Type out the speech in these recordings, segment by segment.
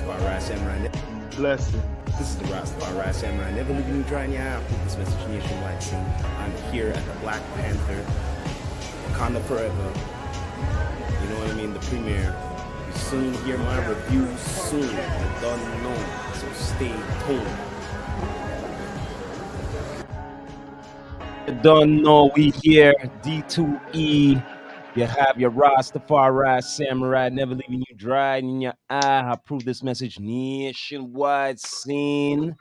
Rastafari Samurai. Bless you. This is the Rastafari Samurai. Never leaving you dry in your eye. I put this message nationwide. See, I'm here at the Black Panther, Wakanda Forever. You know what I mean? The premiere. You soon hear my review soon. I don't know. So stay tuned. You don't know we here, D2E. You have your Rastafari Samurai, never leaving you dry in your eye. I prove this message nationwide scene.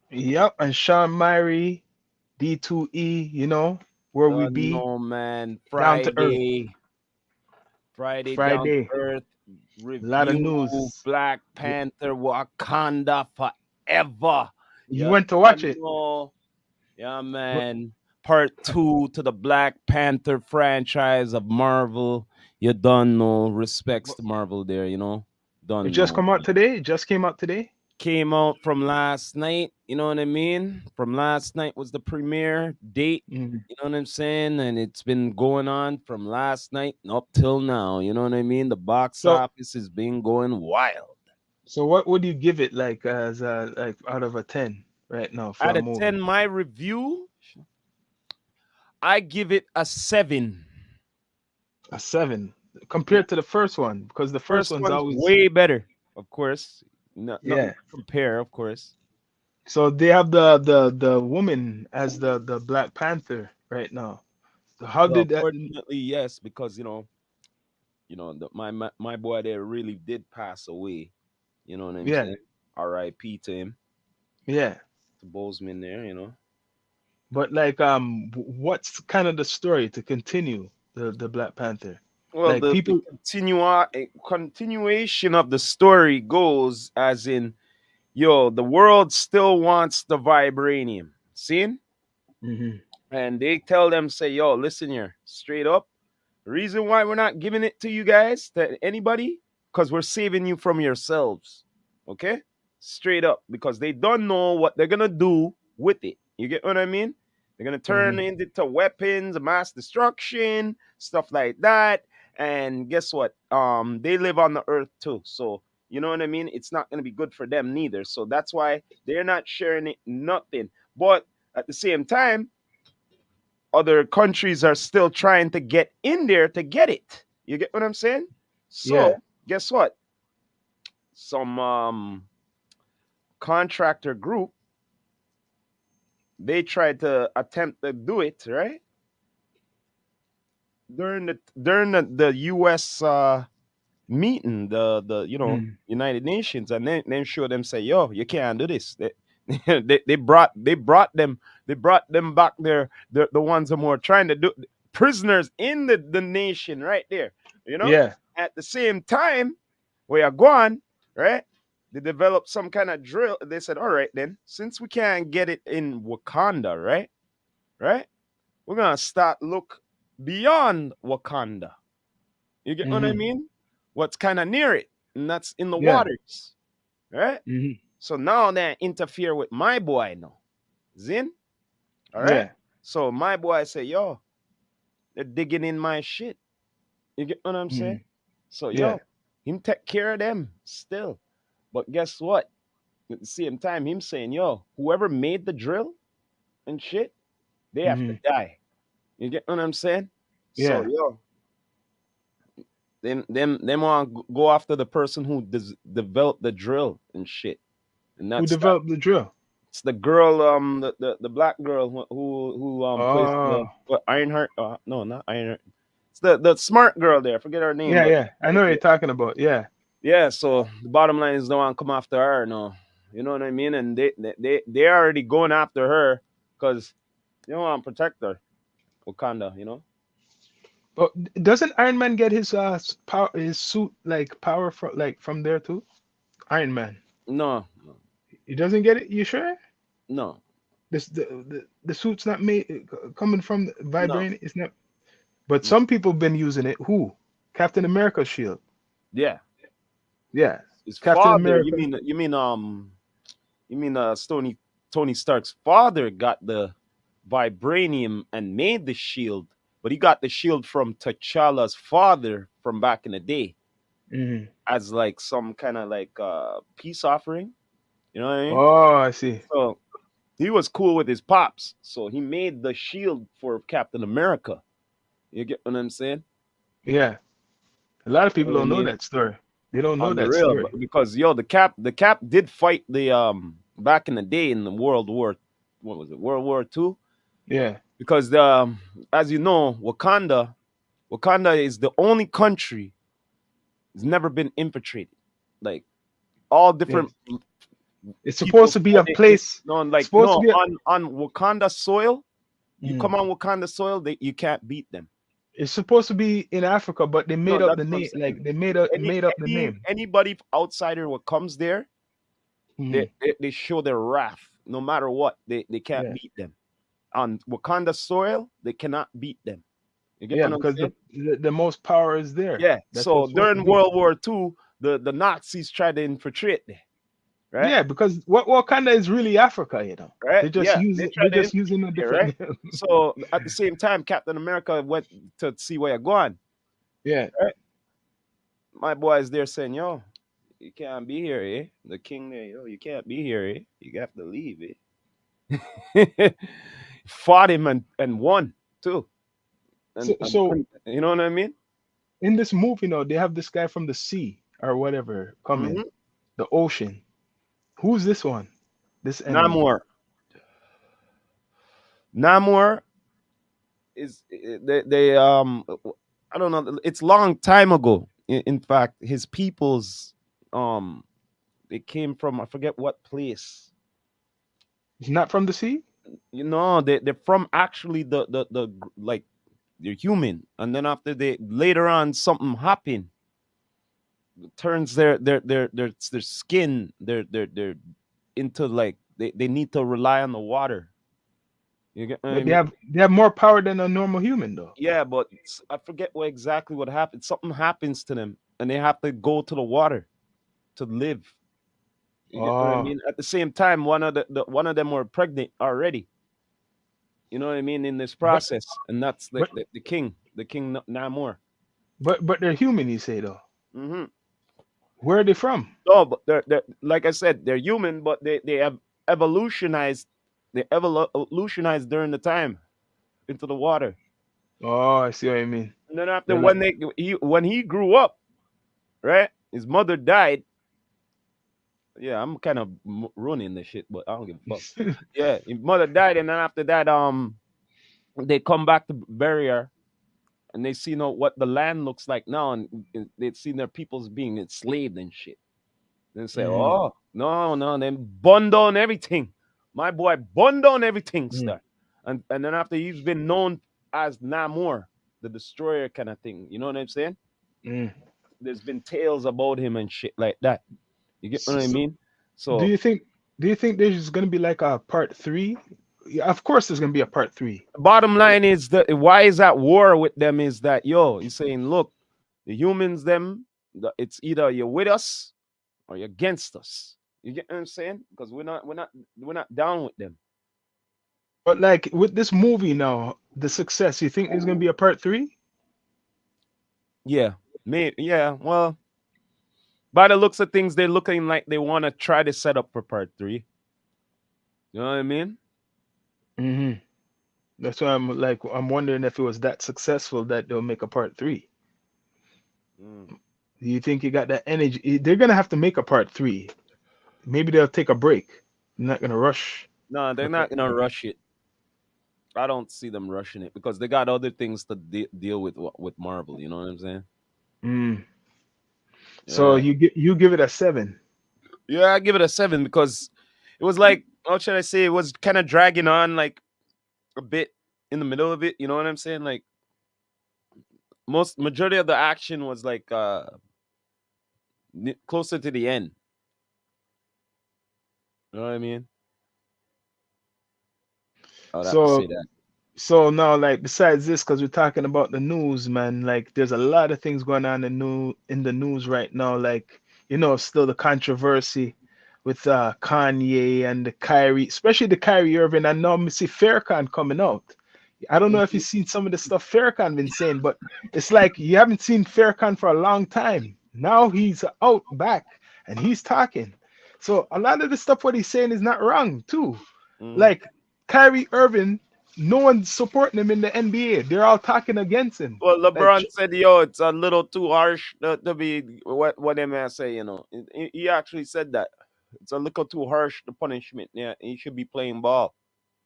Yep, and Sean Myrie, D2E, you know, where we Don't be. know, man. Down to earth. Friday, Down to Friday. Earth A lot of review. news. Black Panther, Wakanda Forever. You went to watch it. Know. Yeah, man. Part 2 to the Black Panther franchise of Marvel. You don't know. Respects to Marvel there, you know. Don't It just know. come out today. It just came out today. Came out from last night, you know what I mean? From last night was the premiere date, you know what I'm saying? And it's been going on from last night up till now, you know what I mean? The box office has been going wild. So what would you give it like as like out of a 10 right now for out a of movie? 10, my review, I give it a 7. A 7 compared to the first one, because the first one's always way better, of course. Yeah, compare, of course. So they have the woman as the Black Panther right now. So how did that? Unfortunately, yes, because my boy there really did pass away. You know what I'm saying? R.I.P. to him. Yeah. To Bozeman there, you know. But like what's kind of the story to continue the Black Panther? Well, like the continuation of the story goes as in, the world still wants the vibranium. Seen? And they tell them, say, yo, listen here, straight up. The reason why we're not giving it to you guys, to anybody, because we're saving you from yourselves. Okay? Straight up. Because they don't know what they're going to do with it. You get what I mean? They're going to turn it into weapons, mass destruction, stuff like that. And guess what? They live on the earth too. So, you know what I mean? It's not going to be good for them neither. So that's why they're not sharing it, nothing. But at the same time, other countries are still trying to get in there to get it. You get what I'm saying? So, guess what? Some contractor group, they tried to attempt to do it, right? During the US meeting, the United Nations, and then show them, say, yo, you can't do this. They brought them back there, the ones that were trying to do prisoners in the nation right there, you know. At the same time, where you're going, right, they developed some kind of drill. They said, all right, then, since we can't get it in Wakanda, right, we're gonna start look beyond Wakanda. You get what I mean? What's kind of near it, and that's in the waters, right? So now they interfere with my boy now. Zin? All right? So my boy say, yo, they're digging in my shit. You get what I'm saying? So, him take care of them still. But guess what? At the same time, him saying, yo, whoever made the drill and shit, they have to die. You get what I'm saying? So, yo, them want to go after the person who developed the drill and shit. And that's who developed the drill? It's the girl, the black girl who plays the Ironheart. No, not Ironheart. It's the smart girl there. Forget her name. Yeah. I know what you're talking about. Yeah. Yeah. So the bottom line is, they want to come after her. No, you know what I mean. And they're already going after her because they want to protect her, Wakanda. You know. But doesn't Iron Man get his power, his suit, like power from there too? Iron Man. No. He doesn't get it. You sure? No. The suit's not made coming from vibranium. No. It's not. But some people have been using it. Who? Captain America's shield. Yeah. His Captain father, America. You mean Tony Stark's father got the vibranium and made the shield, but he got the shield from T'Challa's father from back in the day. Hmm. as like some kind of like peace offering. You know what I mean? Oh, I see. So he was cool with his pops, so he made the shield for Captain America. You get what I'm saying? Yeah. A lot of You know people what I don't know mean? that story. They don't know On the that real, story. because yo, the cap did fight the back in the day in the World War, what was it, World War II? Yeah. Because the as you know, Wakanda is the only country that's never been infiltrated. Like all Yeah. different It's supposed people to be a place. no, It's like supposed to no, be a. on Wakanda soil, you Mm. come on Wakanda soil, you can't beat them. It's supposed to be in Africa, but they No, made up that's the what I'm name. Like saying. they made up the name. Anybody outsider what comes there, Hmm. they show their wrath. No matter what, they can't Yeah. beat them. On Wakanda soil, they cannot beat them. You get Yeah, what I'm because saying? the most power is there. Yeah. That's what So it's supposed to during be. World War II, the Nazis tried to infiltrate there, right? Yeah, because what Wakanda is really Africa, you know. Right? They just Yeah, use they it. They're tried to just using infiltrate a there, different right? name. So at the same time, Captain America went to see where you're going, Yeah. right? My boy is there saying, "Yo, you can't be here, eh? The king there, yo, you can't be here, eh? You have to leave, eh?" Fought him and won too, So you know what I mean? in this movie, now they have this guy from the sea or whatever coming, Mm-hmm. the ocean. Who's this one? This enemy? Namor, Namor is they I don't know. It's long time ago. In fact, his peoples um they came from, I forget what place. He's not from the sea. You know, they're from actually like they're human, and then after they later on something happened, turns their skin, they're into like they need to rely on the water. You get what I But mean? they have more power than a normal human, though. Yeah, but I forget what exactly what happened. Something happens to them, and they have to go to the water to live. You get what I Oh, mean? At the same time, one of them were pregnant already. You know what I mean in this but process, and that's but the king Namor. but they're human, you say though. Hmm. Where are they from? No, but they're like I said, they're human, but they have evolutionized. They evolutionized during the time into the water, Oh, I see what you mean. and then after They're like, when he grew up, right, his mother died. Yeah, I'm kind of ruining the shit, but I don't give a fuck. Yeah, his mother died, and then after that, they come back to bury her, and they see what the land looks like now, and they see their peoples being enslaved and shit. Then say, mm, oh no, no, then bun down everything. My boy bun down everything, mm, star. And then after he's been known as Namor, the destroyer kind of thing. You know what I'm saying? mm. There's been tales about him and shit like that. You get what I So, mean? do So you think there's gonna be like a part three? Yeah, of course there's gonna be a part three. bottom line is that why is at war with them is that yo, he's saying, look, the humans, it's either you're with us or you're against us. You get what I'm saying? Because we're not down with them. But like with this movie now, the success, you think there's gonna be a part three? Yeah, yeah. Well, by the looks of things, they're looking like they want to try to set up for part 3. You know what I mean? Hmm. That's why I'm wondering if it was that successful that they'll make a part three. Mm. Do you think you got that energy? They're gonna have to make a part three. Maybe they'll take a break. They're not gonna rush No, they're the not part gonna three. rush it. I don't see them rushing it because they got other things to deal with Marvel. You know what I'm saying? Mm. So Yeah, you give it a 7. yeah. I give it a 7 because it was like, how should I say? It was kind of dragging on like a bit in the middle of it. You know what I'm saying? Like majority of the action was like closer to the end. You know what I mean? I would have to So say that. so now, like, besides this, because we're talking about the news, man, like there's a lot of things going on in the news right now. Like, still the controversy with Kanye and the Kyrie, especially the Kyrie Irving. And now we see Farrakhan coming out. I don't know if you've seen some of the stuff Farrakhan been saying, but it's like you haven't seen Farrakhan for a long time. Now he's out back and he's talking. So a lot of the stuff what he's saying is not wrong too. Mm. Like Kyrie Irving, no one's supporting him in the NBA. They're all talking against him. Well, Like, LeBron said, "Yo, it's a little too harsh to be what they may say." You know, he actually said that it's a little too harsh the punishment. Yeah, he should be playing ball.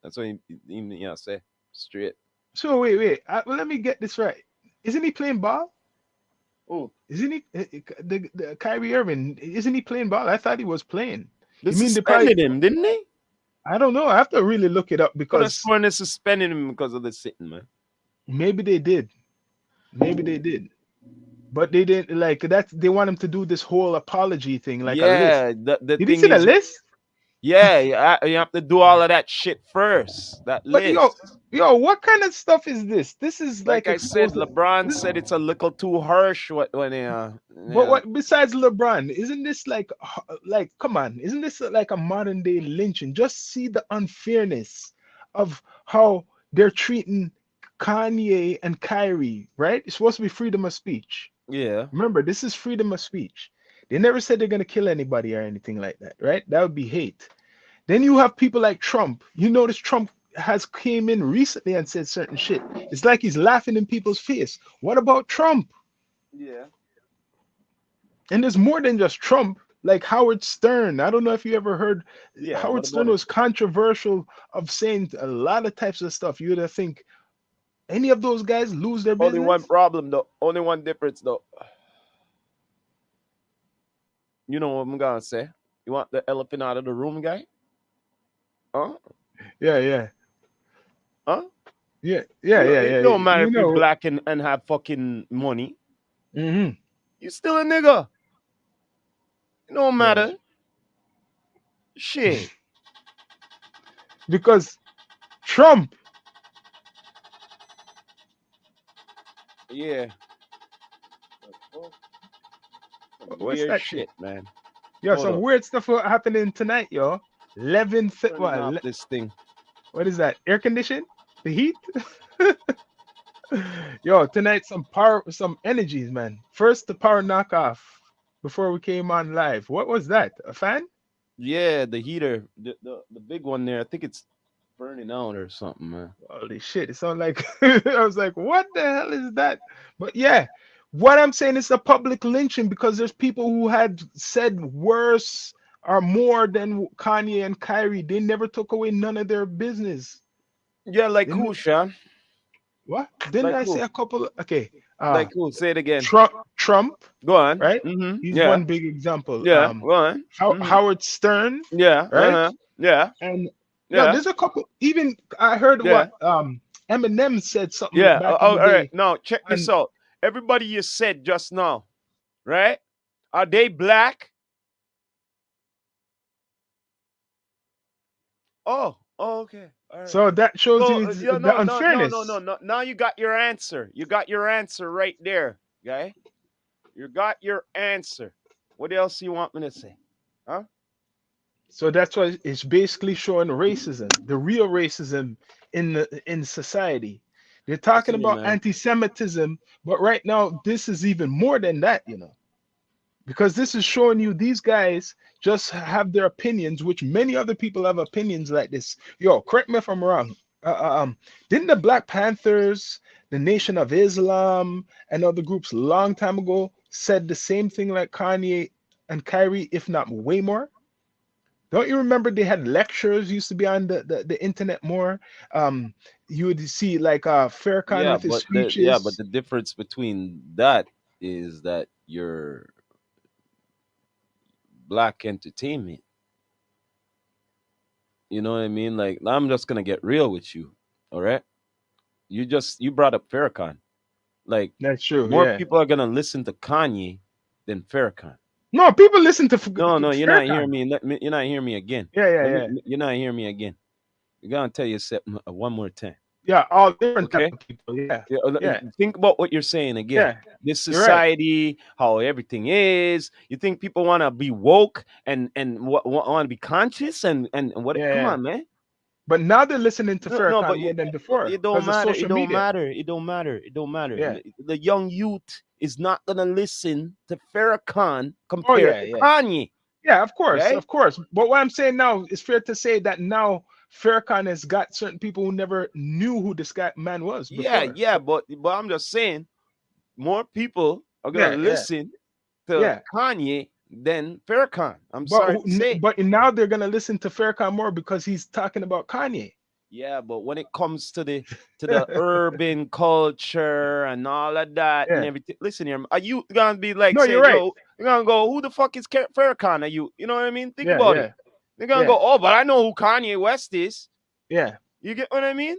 That's what he say straight. so wait. Well, let me get this right. Isn't he playing ball? Oh, Isn't he the Kyrie Irving? Isn't he playing ball? I thought he was playing. they You mean they probably? suspended him, didn't they? I don't know. I have to really look it up Could have because sworn they suspended him because of the sitting, man. maybe they did. Maybe they did. But they didn't like that. They want him to do this whole apology thing, like a list. Yeah, the Did you thing see the is, list? yeah, you have to do all of that shit first. That But list. what kind of stuff is this? This is Like like I said, exposed. LeBron This, said it's a little too harsh. When but yeah, what besides LeBron? Isn't this like come on? Isn't this like a modern day lynching? Just see the unfairness of how they're treating Kanye and Kyrie. Right? It's supposed to be freedom of speech. yeah, Remember, this is freedom of speech. They never said they're gonna kill anybody or anything like that, right? That would be hate. Then you have people like Trump. You notice Trump has came in recently and said certain shit. It's like he's laughing in people's face. What about Trump? yeah, And there's more than just Trump. Like Howard Stern. I don't know if you ever heard. yeah. Howard What about Stern him? was controversial of saying a lot of types of stuff. You would think any of those guys lose their Only one business. problem though. Only one difference though. You know what I'm gonna say? You want the elephant out of the room, guy? Huh? Yeah, yeah, Huh? It yeah. don't matter You if you know. black and have fucking money. Hmm. You still a nigga. It don't Yeah, matter. Shit. because Trump. Yeah. What's Weird that shit? shit, man. Yo, Hold some up. weird stuff happening tonight, yo. 11, Turning off this thing. what is that? Air condition? The heat? Yo, tonight some power, some energies, man. First, the power knockoff before we came on live. What was that? A fan? Yeah, the heater, the big one there. I think it's burning out or something, man. Holy shit! It sounded like I was like, what the hell is that? But yeah, what I'm saying is a public lynching because there's people who had said worse or more than Kanye and Kyrie. They never took away none of their business. Yeah, like Didn't who, Sean? what? Didn't Like I say who? a couple? Okay, Like who? Say it again. Trump, Go on. right? Mm-hmm. He's Yeah. one big example. Yeah. Go on. Mm-hmm. Howard Stern, Yeah. right? Uh-huh. Yeah. And yeah, Yeah. there's a couple. Even I heard Yeah. what Eminem said something Yeah. back in Oh, the all right. day. Now check this And out. Everybody you said just now, right? Are they black? Oh, okay. All right. so that shows So you yeah, the no. unfairness. Now you got your answer. You got your answer right there, guy. You got your answer. What else you want me to say? Huh? So that's why it's basically showing racism, the real racism in society. They're talking Listen, about man. anti-Semitism, but right now this is even more than that, because this is showing you these guys just have their opinions, which many other people have opinions like this. Yo, correct me if I'm wrong. Didn't the Black Panthers, the Nation of Islam, and other groups long time ago said the same thing like Kanye and Kyrie, if not way more? Don't you remember they had lectures used to be on the internet more? You would see like Farrakhan Yeah, with his but the speeches. difference between that is that you're black entertainment. You know what I mean? Like I'm just gonna get real with you. All right. You brought up Farrakhan. Like That's true, more yeah. people are gonna listen to Kanye than Farrakhan. No, people listen to No, you're not hearing Farrakhan. me. You're not hearing me again. Yeah, yeah, yeah. You're not hearing me again. You're gonna tell you something one more time. Yeah, all different type Okay? of people. Yeah, Yeah, yeah, think about what you're saying again. yeah. This You're right. society, how everything is. You think people want to be woke and want to be conscious and what? Yeah, Come yeah. on, man. But now they're listening to No, Farrakhan but more than before it don't because of matter. It social don't media. matter. It don't matter. It don't matter. Yeah. The young youth is not gonna listen to Farrakhan Oh compared yeah, to yeah. Kanye. Yeah, of course, Okay? of course. But what I'm saying now, it's fair to say that now Farrakhan has got certain people who never knew who this guy man was Yeah, before. yeah, but I'm just saying more people are gonna Yeah, yeah, listen to yeah. Kanye than Farrakhan. I'm sorry to say. But now they're gonna listen to Farrakhan more because he's talking about Kanye. Yeah, but when it comes to the urban culture and all of that and Yeah. everything, listen here, are you gonna be like No, you're saying, right. yo, you're gonna go, who the fuck is Farrakhan? Are you? You know what I mean? Think Yeah, about it. yeah, They're gonna yeah, go, oh, but I know who Kanye West is. yeah. You get what I mean?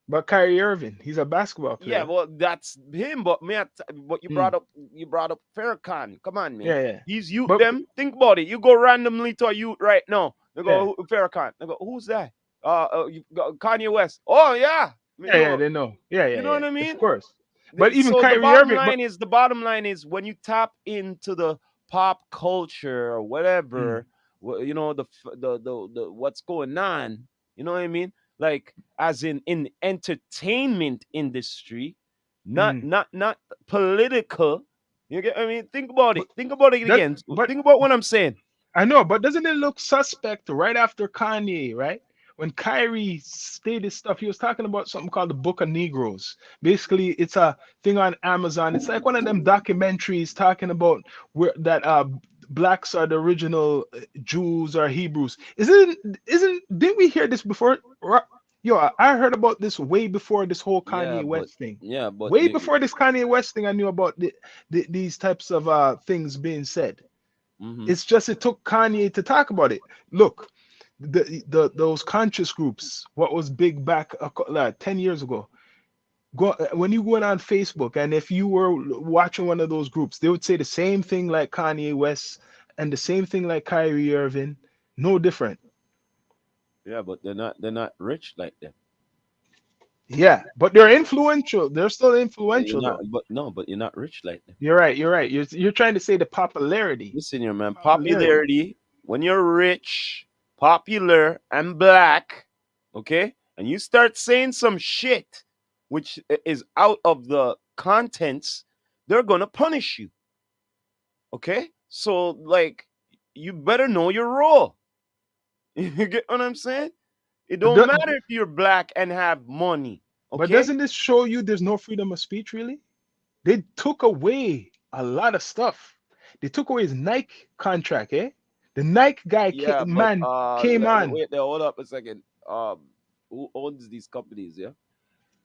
But Kyrie Irving, he's a basketball Yeah, player. well, that's him. But me, but Mm. you brought up Farrakhan. Come on, man. Yeah, yeah. These youth, But them. Think about it. You go randomly to a youth right now. They yeah, go Farrakhan. They go, who's that? You got Kanye West. Oh yeah, me yeah, yeah. know. They know. Yeah, You yeah, know what yeah. I Of mean? course. But even So Kyrie Irving, but the bottom line is when you tap into the pop culture or mm, whatever, you know the what's going on. You know what I mean? Like as in entertainment industry, mm. not political. You get what I mean? Think about But it. Think about it that again. but Think about what I'm saying. I know, but doesn't it look suspect right after Kanye, right? When Kyrie stated stuff, he was talking about something called the Book of Negroes. Basically, it's a thing on Amazon. It's like one of them documentaries talking about where that blacks are the original Jews or Hebrews. Didn't we hear this before? Yo, I heard about this way before this whole Yeah, Kanye but West thing. yeah, but Way before this Kanye West thing, I knew about these types of things being said. mhm. It's just it took Kanye to talk about it. Look, those conscious groups, what was big back 10 years ago. Go when you went on Facebook, and if you were watching one of those groups, they would say the same thing like Kanye West and the same thing like Kyrie Irving. No different. Yeah, but they're not rich like that. Yeah, but they're influential. They're still You're influential not, though. but no, but you're not rich like that. You're right. You're right. You're trying to say the popularity. Listen here, man. Popularity. Popularity, when you're rich, popular, and black, okay, and you start saying some shit which is out of the contents, they're gonna punish you. Okay? So, like, you better know your role. You get what I'm saying? It But don't matter if you're black and have money. but Okay? doesn't this show you there's no freedom of speech really? They took away a lot of stuff. They took away his Nike contract, eh? The Nike guy Yeah, but man came on. wait there, hold up a second. Who owns these companies, yeah?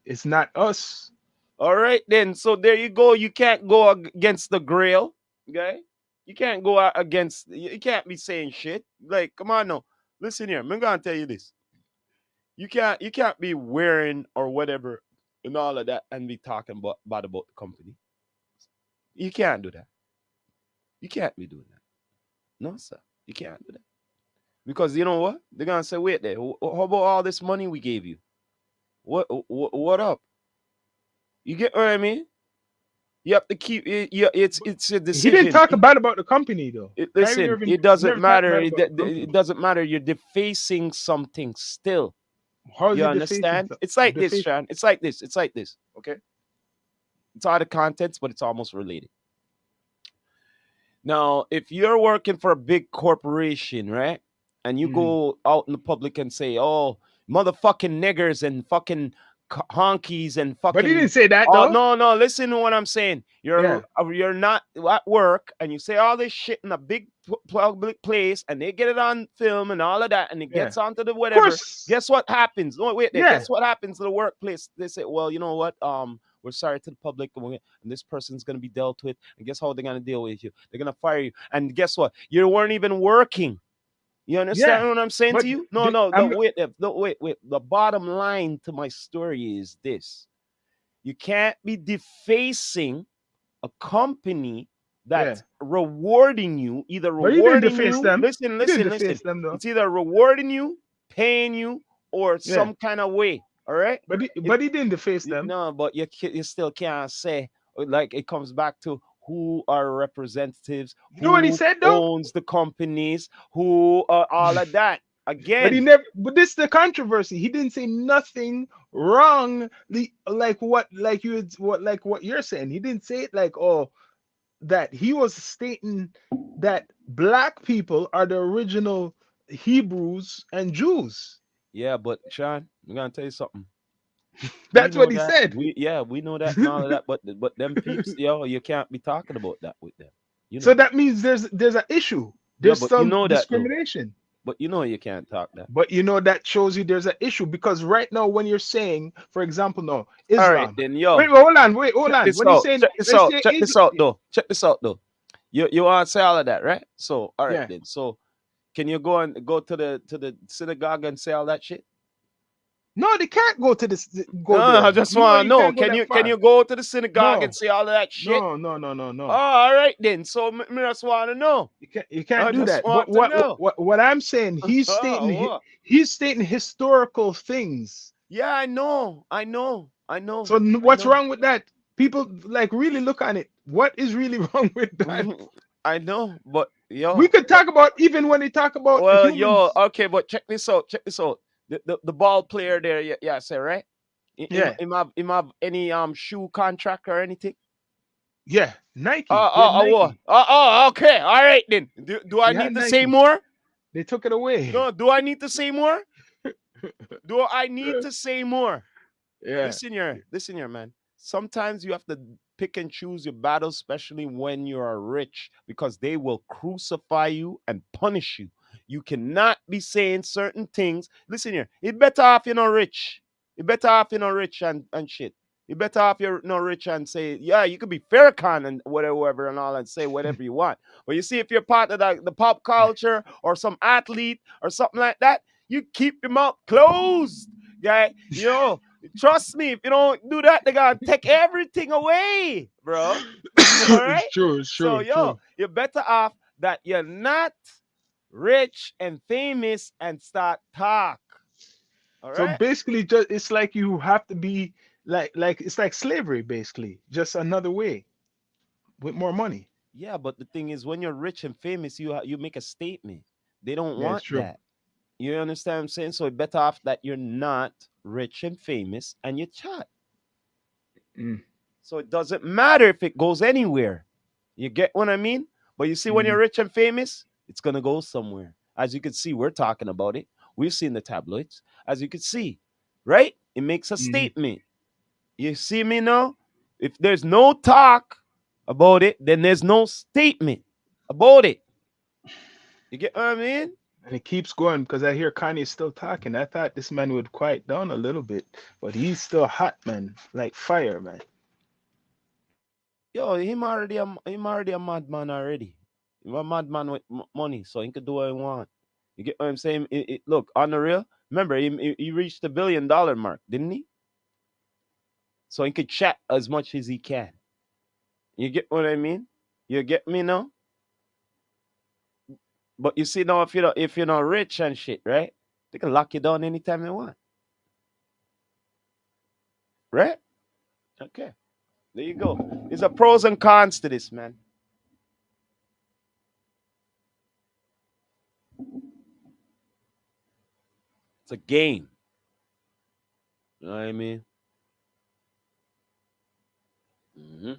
It's not us. All right, then. So there you go. You can't go against the grail, okay? You can't go against. You can't be saying shit. Like, come on now. Listen here. I'm gonna tell you this. You can't be wearing or whatever and all of that and be talking about the company. You can't do that. You can't be doing that. No, sir. You can't do that. Because you know what? They're gonna say, wait there. How about all this money we gave you? What up? You get what I mean? You have to keep it. Yeah, it's a He didn't decision. talk bad about the company though. Kyrie Listen, Irving it doesn't never talked matter. bad It, about the it company. doesn't matter. You're defacing something still. How is You he defacing? understand? It's like this, Deface? Sean. It's like this. It's like this. Okay. It's out of contents, but it's almost related. Now, if you're working for a big corporation, right, and you Mhm. go out in the public and say, "Oh, motherfucking niggers and fucking honkies and But he fucking," didn't say that oh though. no, no, listen to what I'm saying. Yeah. You're not at work and you say all this shit in a big public place and they get it on film and all of that and it Yeah. gets onto the Of whatever. course. Guess what happens? No, wait there. Yeah. Guess what happens to the workplace? They say, well, you know what? We're sorry to the public, and this person's gonna be dealt with. And guess how they're gonna deal with you? They're gonna fire you. And guess what? You weren't even working. You Yeah. understand what I'm saying But to you? No, no, I'm wait. The bottom line to my story is this: you can't be defacing a company yeah. that's rewarding you, either But he didn't rewarding deface you. them. Listen, He didn't listen, listen. deface them though. It's either rewarding you, paying you, or Yeah. some kind of way. All right. But he didn't deface them. No, but you still can't say, like, it comes back to who are representatives, You know what he who said though? owns the companies, who are all of that. But he again. never. But this is the controversy. He didn't say nothing wrong. Like what, like what you're saying. He didn't say it like, oh, that he was stating that black people are the original Hebrews and Jews. Yeah, but Sean, I'm gonna tell you something. We That's know what he that. said. We know that and all of that. But them peeps, yo, you can't be talking about that with them. You So know. that means there's an issue. Yeah, There's but you some know that though. discrimination. But you know you can't talk that. But that shows you there's an issue, because right now when you're saying, for example, no, All right, Islam. then, Wait, yo, hold check on. this When you're out. saying, Check this let's out. say Check this Islam, out though. Check this out though. You want to say all of that, right? So, all right yeah. then. So, can you go to the synagogue and say all that shit? No, they can't No, go I there. just You know want to you know. can't go that Can far. you go to the synagogue and No, say all of that shit? Oh, no. all right then. So, me just want to know. You can't I do just that. But want to know. what I'm saying, Oh, what? he's stating historical things. Yeah, I know. So I what's know. wrong with that? People like really look on it. What is really wrong with that? I know, but We yo, could talk about, even when they talk about well, yo, humans. okay, but check this out. Check this out. The ball player there, yeah, say right. Yeah, Him have any shoe contract or anything? yeah. Nike. He had What? Nike. Okay, all right then. Do I He need had to say Nike. more? They took it away. No, do I need to say more? Do I need to say more? Yeah. Listen here, man. Sometimes you have to pick and choose your battles, especially when you are rich, because they will crucify you and punish you. You cannot be saying certain things. Listen here, it better off you're not rich. It better off you're not rich and shit. You better off you're not rich and say, yeah, you could be Farrakhan and whatever and all and say whatever you want. But you see, if you're part of the pop culture or some athlete or something like that, you keep your mouth closed. Yeah, trust me, if you don't do that, they're gonna take everything away, bro. All right? It's true. It's So, true. True. you're better off that you're not rich and famous and start talk. All So right? basically, just it's like you have to be like it's like slavery, basically, just another way with more money. Yeah, but the thing is, when you're rich and famous, you make a statement. They don't Yeah, it's want true. that. You understand what I'm saying? So, it's better off that you're not rich and famous and you chat. Mm, So, it doesn't matter if it goes anywhere. You get what I mean? But you see, when you're mm, rich and famous, it's going to go somewhere. As you can see, we're talking about it. We've seen the tabloids. As you can see, right? It makes a mm. statement. You see me now? If there's no talk about it, then there's no statement about it. You get what I mean? And it keeps going because I hear Kanye still talking. I thought this man would quiet down a little bit, but he's still hot, man, like fire, man. Yo, him already a madman already. He's a madman with money, so he can do what he want. You get what I'm saying? Look, on the real, remember he reached the $1 billion mark, didn't he? So he could chat as much as he can. You get what I mean? You get me now? But you see now, if you're not rich and shit, right? They can lock you down anytime they want, right? Okay, there you go. There's a pros and cons to this, man. It's a game. You know what I mean? Hmm.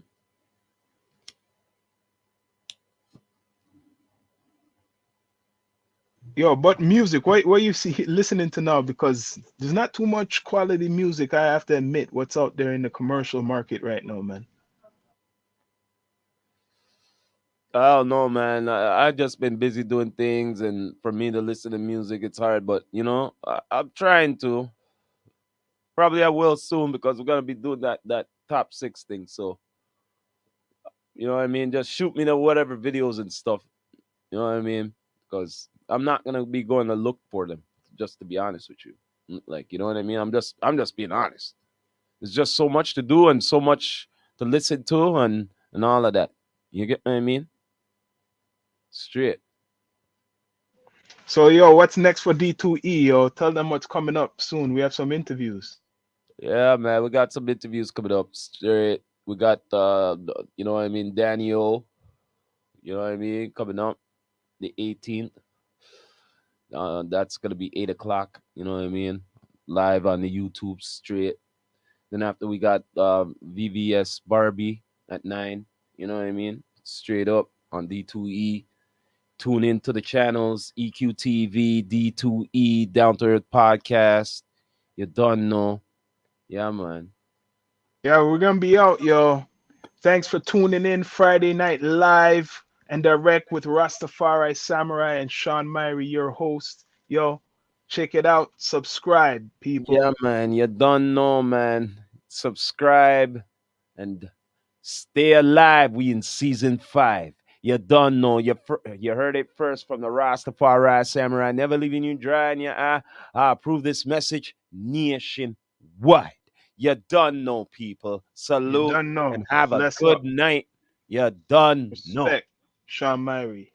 Yo, but music, what you see listening to now? Because there's not too much quality music, I have to admit, what's out there in the commercial market right now, man. I don't know, man. I just been busy doing things, and for me to listen to music, it's hard. But I'm trying to. Probably I will soon because we're gonna be doing that top six thing. So you know what I mean. Just shoot me the whatever videos and stuff. You know what I mean? Because I'm not gonna be going to look for them. Just to be honest with you, like you know what I mean. I'm just being honest. There's just so much to do and so much to listen to and all of that. You get what I mean? Straight. So, yo, what's next for D2E? Yo, tell them what's coming up soon. We have some interviews. Yeah, man. We got some interviews coming up. Straight. We got you know what I mean, Daniel. You know what I mean, coming up the 18th. That's gonna be 8 o'clock. You know what I mean? Live on the YouTube straight. Then after we got VVS Barbie at 9. You know what I mean? Straight up on D2E. Tune in to the channels EQTV, D2E, Down to Earth Podcast. You don't know. Yeah, man. Yeah, we're gonna be out, yo. Thanks for tuning in Friday night live and direct with Rastafari Samurai and Sean Myrie, your host. Yo, check it out. Subscribe, people. Yeah, man. You don't know, man. Subscribe and stay alive. We in season 5. You don't know. You heard it first from the Rastafari Samurai. Never leaving you dry in your eye. I approve this message nationwide. You don't know, people. You Salute don't know. and have a Bless good up. night. You don't know. Respect. Sean Myrie.